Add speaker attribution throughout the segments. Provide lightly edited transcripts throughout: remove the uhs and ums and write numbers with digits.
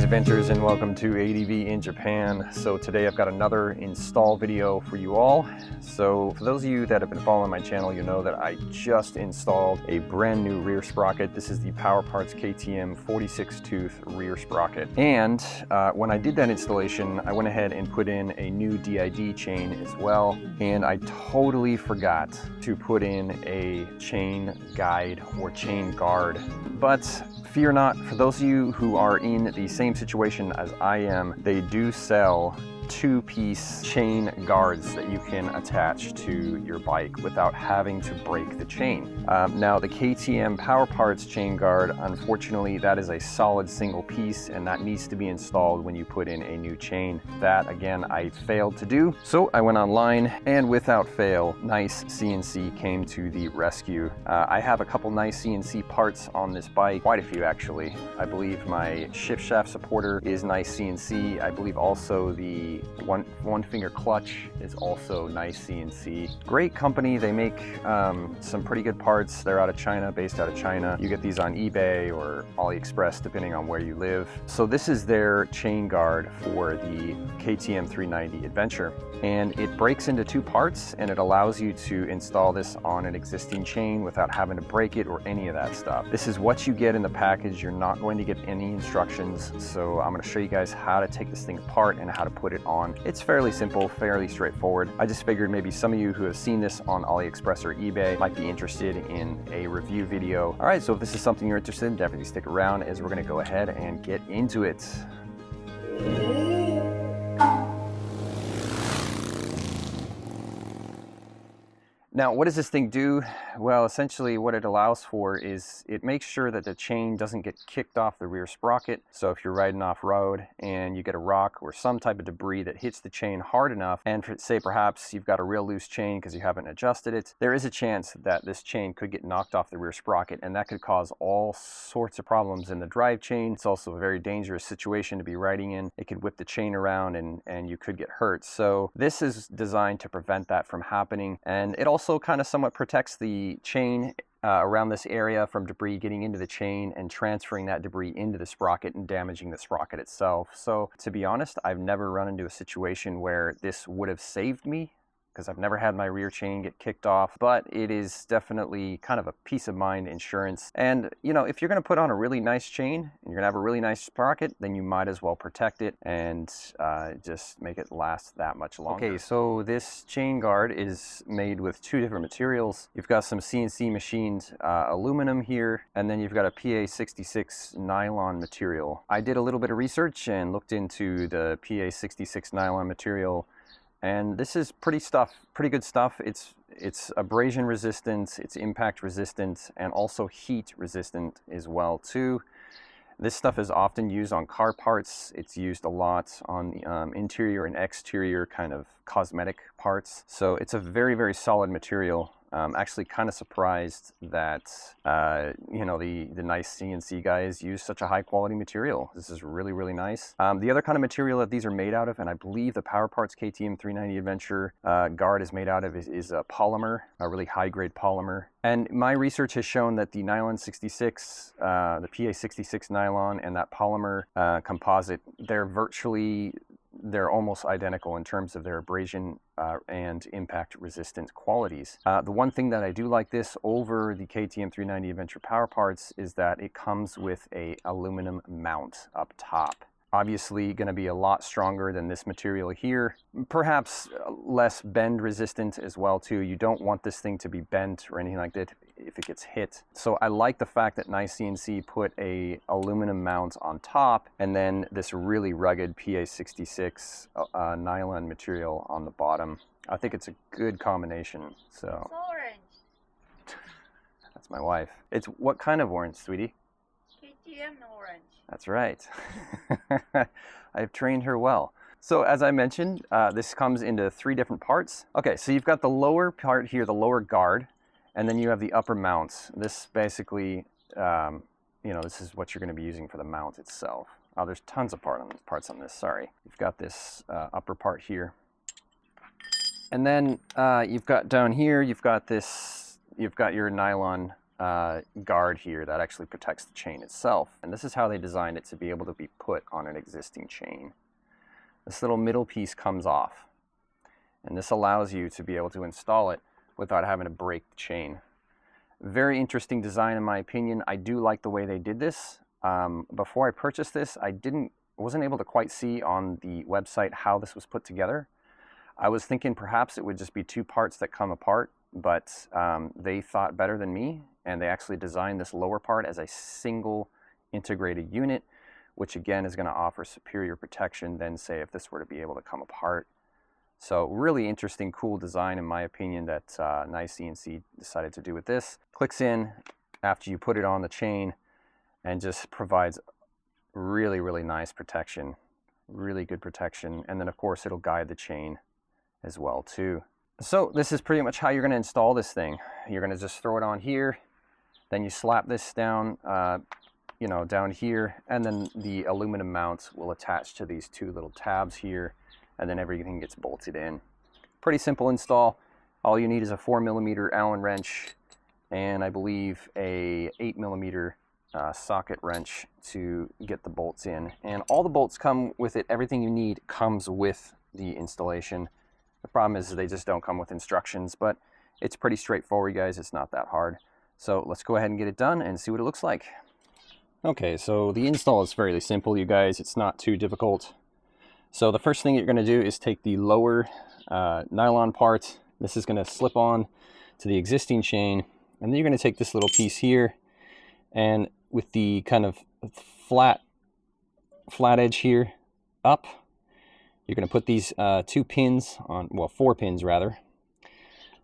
Speaker 1: Greetings adventurers and welcome to ADV in Japan. So today I've got another install video for you all. So for those of you that have been following my channel, you know that I just installed a brand new rear sprocket. This is the Power Parts KTM 46 tooth rear sprocket. And when I did that installation, I went ahead and put in a new DID chain as well. And I totally forgot to put in a chain guide or chain guard. But fear not, for those of you who are in the same situation as I am, they do sell two-piece chain guards that you can attach to your bike without having to break the chain. Now the KTM Power Parts chain guard, unfortunately that is a solid single piece and that needs to be installed when you put in a new chain. That again I failed to do, so I went online and without fail NiceCNC came to the rescue. I have a couple NiceCNC parts on this bike, quite a few actually. I believe my shift shaft supporter is NiceCNC. I believe also the one finger clutch is also NiceCNC. Great company, they make some pretty good parts. They're out of China, based out of China. You get these on eBay or AliExpress depending on where you live. So this is their chain guard for the KTM 390 Adventure. And it breaks into two parts and it allows you to install this on an existing chain without having to break it or any of that stuff. This is what you get in the package. You're not going to get any instructions. So I'm going to show you guys how to take this thing apart and how to put it on. It's fairly simple, fairly straightforward. I just figured maybe some of you who have seen this on AliExpress or eBay might be interested in a review video. All right, so if this is something you're interested in, definitely stick around as we're going to go ahead and get into it. Now, what does this thing do? Well, essentially what it allows for is it makes sure that the chain doesn't get kicked off the rear sprocket. So if you're riding off-road and you get a rock or some type of debris that hits the chain hard enough, and say perhaps you've got a real loose chain because you haven't adjusted it, there is a chance that this chain could get knocked off the rear sprocket, and that could cause all sorts of problems in the drive chain. It's also a very dangerous situation to be riding in. It could whip the chain around and you could get hurt. So this is designed to prevent that from happening, and it also kind of somewhat protects the chain around this area from debris getting into the chain and transferring that debris into the sprocket and damaging the sprocket itself. So to be honest, I've never run into a situation where this would have saved me, because I've never had my rear chain get kicked off, but it is definitely kind of a peace of mind insurance. And you know, if you're gonna put on a really nice chain and you're gonna have a really nice sprocket, then you might as well protect it and just make it last that much longer. Okay, so this chain guard is made with two different materials. You've got some CNC machined aluminum here, and then you've got a PA66 nylon material. I did a little bit of research and looked into the PA66 nylon material, and this is pretty good stuff. It's abrasion resistant, it's impact resistant, and also heat resistant as well too. This stuff is often used on car parts. It's used a lot on the interior and exterior kind of cosmetic parts. So it's a very, very solid material. Actually kind of surprised that you know, the NiceCNC guys use such a high quality material. This is really, really nice. The other kind of material that these are made out of, and I believe the Power Parts KTM 390 Adventure guard is made out of, is a polymer, a really high grade polymer. And my research has shown that the nylon 66, the PA66 nylon and that polymer composite, they're almost identical in terms of their abrasion and impact resistant qualities. The one thing that I do like this over the KTM 390 Adventure Power Parts is that it comes with a aluminum mount up top. Obviously going to be a lot stronger than this material here, perhaps less bend resistant as well too. You don't want this thing to be bent or anything like that if it gets hit. So I like the fact that NiceCNC put a aluminum mount on top and then this really rugged PA66 nylon material on the bottom. I think it's a good combination. So
Speaker 2: It's orange.
Speaker 1: That's my wife. It's what kind of orange, sweetie?
Speaker 2: KTM orange.
Speaker 1: That's right. I've trained her well. So as I mentioned, this comes into three different parts. Okay, so you've got the lower part here, the lower guard, and then you have the upper mounts. This basically, you know, this is what you're going to be using for the mount itself. Oh, there's tons of parts on this, sorry. You've got this upper part here. And then you've got down here, you've got your nylon guard here that actually protects the chain itself. And this is how they designed it to be able to be put on an existing chain. This little middle piece comes off, and this allows you to be able to install it without having to break the chain. Very interesting design in my opinion. I do like the way they did this. Before I purchased this, I wasn't able to quite see on the website how this was put together. I was thinking perhaps it would just be two parts that come apart, but they thought better than me, and they actually designed this lower part as a single integrated unit, which again is going to offer superior protection than, say, if this were to be able to come apart. So really interesting, cool design in my opinion that NiceCNC decided to do with this. Clicks in after you put it on the chain and just provides really, really nice protection, really good protection. And then of course it'll guide the chain as well too. So this is pretty much how you're going to install this thing. You're going to just throw it on here, then you slap this down, you know, down here, and then the aluminum mount will attach to these two little tabs here, and then everything gets bolted in. Pretty simple install. All you need is a 4mm Allen wrench and I believe a 8mm socket wrench to get the bolts in. And all the bolts come with it. Everything you need comes with the installation. The problem is they just don't come with instructions, but it's pretty straightforward, guys. It's not that hard. So let's go ahead and get it done and see what it looks like. Okay, so the install is fairly simple, you guys. It's not too difficult. So the first thing you're going to do is take the lower nylon part. This is going to slip on to the existing chain, and then you're going to take this little piece here, and with the kind of flat edge here up, you're going to put these 2 pins on, well, 4 pins rather.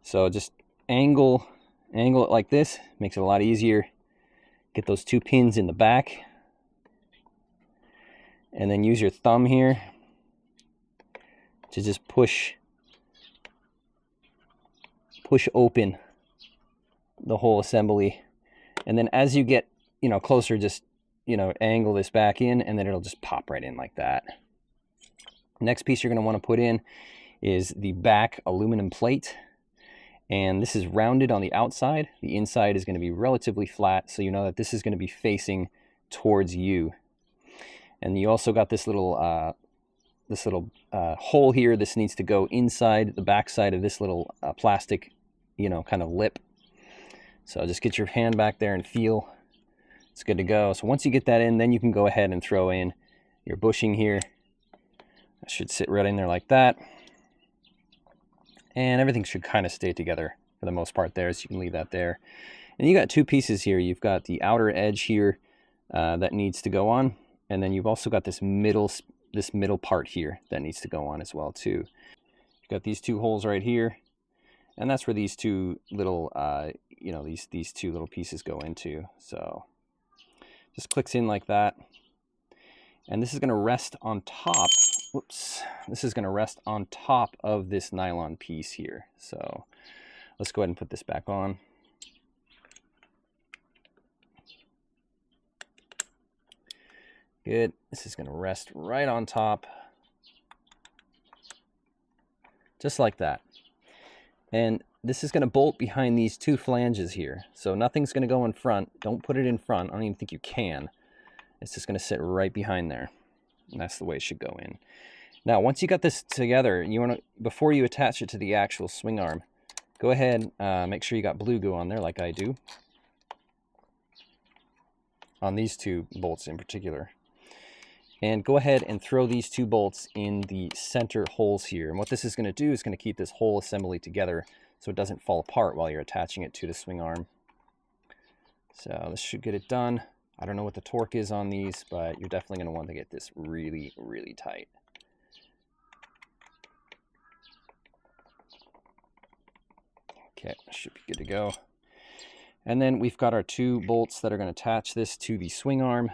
Speaker 1: So just angle it like this, makes it a lot easier. Get those 2 pins in the back, and then use your thumb here to just push open the whole assembly. And then as you get, you know, closer, just, you know, angle this back in, and then it'll just pop right in like that. Next piece you're going to want to put in is the back aluminum plate. And this is rounded on the outside. The inside is going to be relatively flat, so you know that this is going to be facing towards you. And you also got this little hole here. This needs to go inside the back side of this little plastic, you know, kind of lip. So just get your hand back there and feel. It's good to go. So once you get that in, then you can go ahead and throw in your bushing here. That should sit right in there like that. And everything should kind of stay together for the most part there, so you can leave that there. And you got 2 pieces here. You've got the outer edge here that needs to go on, and then you've also got this middle part here that needs to go on as well too. You've got these 2 holes right here, and that's where these 2 little you know, these 2 little pieces go into. So just clicks in like that, and this is going to rest on top. Whoops, this is going to rest on top of this nylon piece here. So let's go ahead and put this back on. Good. This is going to rest right on top, just like that. And this is going to bolt behind these 2 flanges here. So nothing's going to go in front. Don't put it in front. I don't even think you can. It's just going to sit right behind there. And that's the way it should go in. Now, once you got this together, you want to, before you attach it to the actual swing arm, go ahead, make sure you got blue glue on there like I do. On these 2 bolts in particular. And go ahead and throw these 2 bolts in the center holes here. And what this is going to do is going to keep this whole assembly together so it doesn't fall apart while you're attaching it to the swing arm. So this should get it done. I don't know what the torque is on these, but you're definitely going to want to get this really, really tight. Okay, should be good to go. And then we've got our 2 bolts that are going to attach this to the swing arm.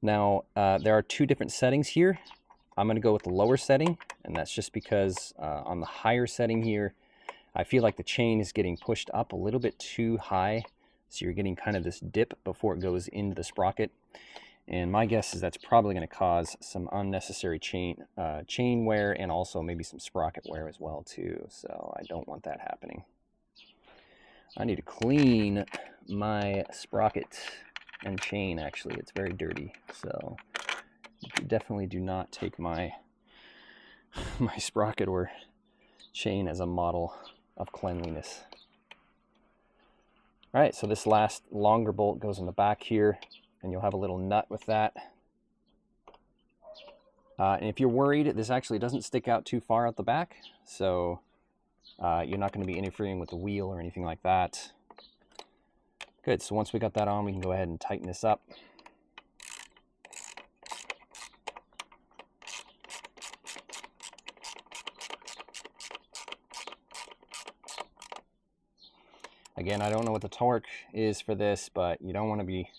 Speaker 1: Now, there are 2 different settings here. I'm going to go with the lower setting, and that's just because on the higher setting here, I feel like the chain is getting pushed up a little bit too high. So you're getting kind of this dip before it goes into the sprocket. And my guess is that's probably going to cause some unnecessary chain wear, and also maybe some sprocket wear as well too. So I don't want that happening. I need to clean my sprocket and chain. Actually, it's very dirty, so you definitely do not take my sprocket or chain as a model of cleanliness. All right, so this last longer bolt goes in the back here, and you'll have a little nut with that. And if you're worried, this actually doesn't stick out too far out the back, so you're not going to be interfering with the wheel or anything like that. Good, so once we got that on, we can go ahead and tighten this up. Again, I don't know what the torque is for this, but you don't want to be,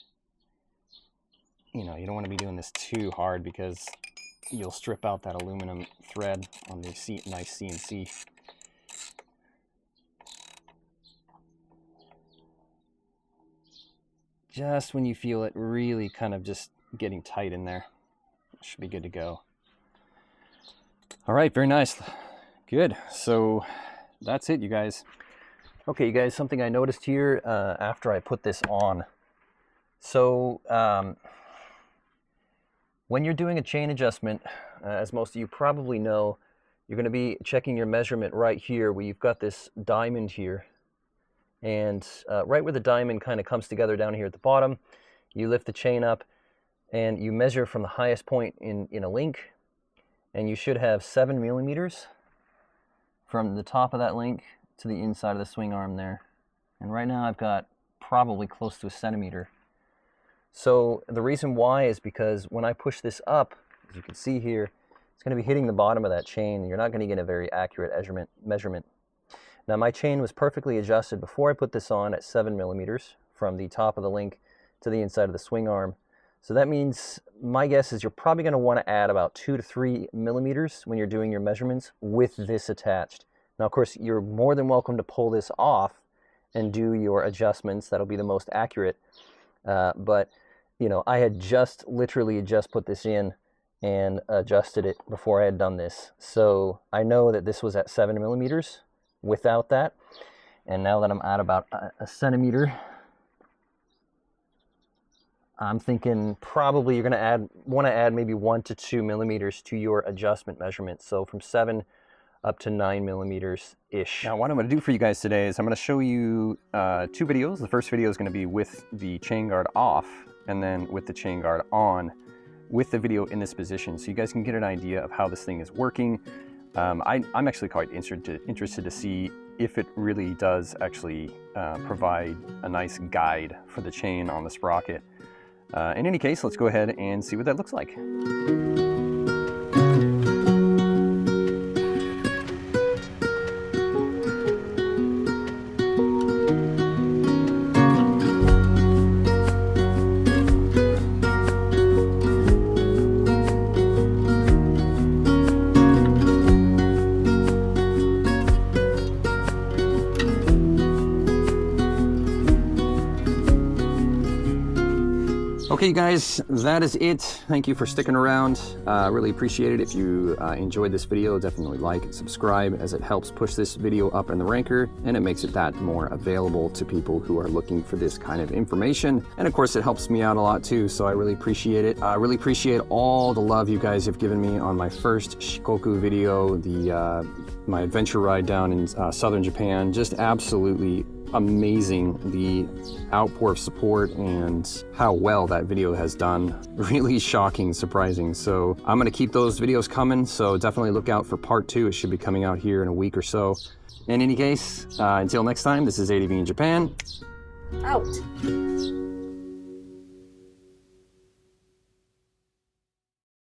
Speaker 1: you don't want to be doing this too hard because you'll strip out that aluminum thread on the NiceCNC. Just when you feel it really kind of just getting tight in there, it should be good to go. All right, very nice. Good, so that's it, you guys. Okay, you guys, something I noticed here after I put this on. So when you're doing a chain adjustment, as most of you probably know, you're going to be checking your measurement right here where you've got this diamond here. And right where the diamond kind of comes together down here at the bottom, you lift the chain up and you measure from the highest point in a link, and you should have 7 millimeters from the top of that link to the inside of the swing arm there. And right now I've got probably close to 1 centimeter. So the reason why is because when I push this up, as you can see here, it's going to be hitting the bottom of that chain. You're not going to get a very accurate measurement. Now my chain was perfectly adjusted before I put this on at 7 millimeters from the top of the link to the inside of the swing arm. So that means my guess is you're probably going to want to add about 2 to 3 millimeters when you're doing your measurements with this attached. Now, of course, you're more than welcome to pull this off and do your adjustments. That'll be the most accurate. But, I had literally just put this in and adjusted it before I had done this. So I know that this was at 7 millimeters without that. And now that I'm at about a centimeter, I'm thinking probably you're going to want to add maybe 1 to 2 millimeters to your adjustment measurement. So from 7 up to 9 millimeters-ish. Now what I'm going to do for you guys today is I'm going to show you 2 videos. The first video is going to be with the chain guard off, and then with the chain guard on, with the video in this position, so you guys can get an idea of how this thing is working. I'm actually quite interested to see if it really does actually provide a nice guide for the chain on the sprocket. In any case, let's go ahead and see what that looks like. Okay, you guys, that is it. Thank you for sticking around. Really appreciate it. If you enjoyed this video, definitely like and subscribe, as it helps push this video up in the ranker, and it makes it that more available to people who are looking for this kind of information. And of course, it helps me out a lot too, so I really appreciate it. I really appreciate all the love you guys have given me on my first Shikoku video, my adventure ride down in southern Japan. Just absolutely amazing, the outpour of support and how well that video has done. Really shocking, surprising. So I'm going to keep those videos coming, so definitely look out for part 2. It should be coming out here in a week or so. In any case, until next time, this is ADVinJapan.
Speaker 2: Out.